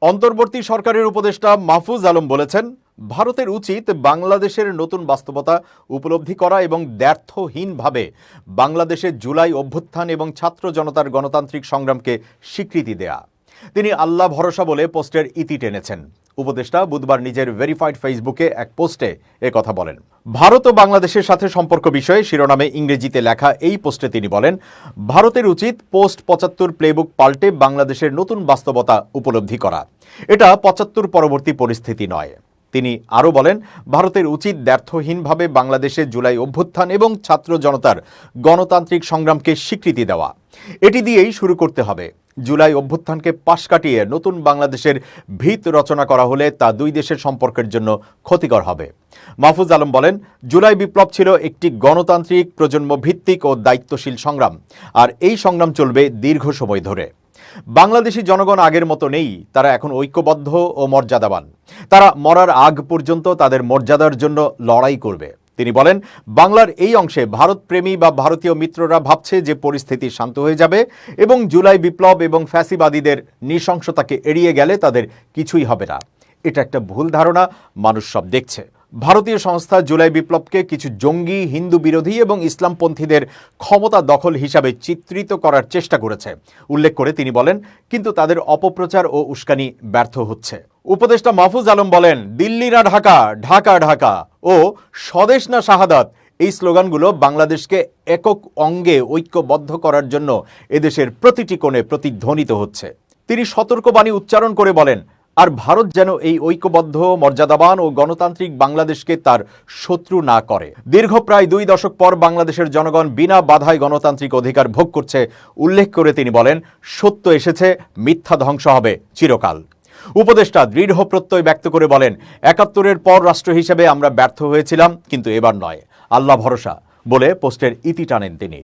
অন্তর্বর্তী সরকারের উপদেষ্টা মাহফুজ আলম বলেছেন, ভারতের উচিত বাংলাদেশের নতুন বাস্তবতা উপলব্ধি করা এবং দ্ব্যর্থহীনভাবে বাংলাদেশে জুলাই অভ্যুত্থান এবং ছাত্র জনতার গণতান্ত্রিক সংগ্রামকে স্বীকৃতি দেয়া। তিনি আল্লাহ ভরসা বলে পোস্টের ইতি টেনেছেন। উপদেষ্টা বুধবার নিজের ভেরিফাইড ফেসবুকে এক পোস্টে কথা বলেন। ভারত ও বাংলাদেশের সাথে সম্পর্ক বিষয়ে শিরোনামে ইংরেজিতে লেখা এই পোস্টে তিনি বলেন, ভারতের উচিত পোস্ট ৭৫ প্লেবুক পাল্টে বাংলাদেশের নতুন বাস্তবতা উপলব্ধি করা। এটা ৭৫ পরবর্তী পরিস্থিতি নয়। তিনি আরও বলেন, ভারতের উচিত দ্ব্যর্থহীনভাবে বাংলাদেশে জুলাই অভ্যুত্থান এবং ছাত্র জনতার গণতান্ত্রিক সংগ্রামকে স্বীকৃতি দেওয়া। এটি দিয়েই শুরু করতে হবে। জুলাই অভ্যুত্থানকে পাশ কাটিয়ে নতুন বাংলাদেশের ভিত রচনা করা হলে তা দুই দেশের সম্পর্কের জন্য ক্ষতিকর হবে। মাহফুজ আলম বলেন, জুলাই বিপ্লব ছিল একটি গণতান্ত্রিক, প্রজন্ম ভিত্তিক ও দায়িত্বশীল সংগ্রাম, আর এই সংগ্রাম চলবে দীর্ঘ সময় ধরে। বাংলাদেশি জনগণ আগের মতো নেই, তারা এখন ঐক্যবদ্ধ ও মর্যাদাবান। তারা মরার আগ পর্যন্ত তাদের মর্যাদার জন্য লড়াই করবে। তিনি বলেন, বাংলার এই অংশে ভারতপ্রেমী বা ভারতীয় মিত্ররা ভাবছে যে পরিস্থিতি শান্ত হয়ে যাবে এবং জুলাই বিপ্লব এবং ফ্যাসিবাদীদের নৃশংসতাকে এড়িয়ে গেলে তাদের কিছুই হবে না। এটা একটা ভুল ধারণা, মানুষ সব দেখছে। ভারতীয় সংস্থা জুলাই বিপ্লবকে কিছু জঙ্গি, হিন্দু বিরোধী এবং ইসলামপন্থীদের ক্ষমতা দখল হিসাবে চিত্রিত করার চেষ্টা করেছে উল্লেখ করে তিনি বলেন, কিন্তু তাদের অপপ্রচার ও উস্কানি ব্যর্থ হচ্ছে। উপদেষ্টা মাহফুজ আলম বলেন, দিল্লি না ঢাকা, ঢাকা ঢাকা ও স্বদেশ না শাহাদাত এই স্লোগানগুলো বাংলাদেশকে একক অঙ্গে ঐক্যবদ্ধ করার জন্য এদেশের প্রতিটি কোণে প্রতিধ্বনিত হচ্ছে। তিনি সতর্কবাণী উচ্চারণ করে বলেন, আর ভারত যেন এই ঐক্যবদ্ধ, মর্যাদাবান ও গণতান্ত্রিক বাংলাদেশকে তার শত্রু না করে। দীর্ঘ প্রায় 2 দশক পর বাংলাদেশের জনগণ বিনা বাধায় গণতান্ত্রিক অধিকার ভোগ করছে উল্লেখ করে তিনি বলেন, সত্য এসেছে, মিথ্যা ধ্বংস হবে চিরকাল। উপদেষ্টা দৃঢ় প্রত্যয় ব্যক্ত করে বলেন, ৭১-এর পর রাষ্ট্র হিসেবে আমরা ব্যর্থ হয়েছিলাম, কিন্তু এবার নয়, আল্লাহ ভরসা বলে পোস্টের ইতি টানেন তিনি।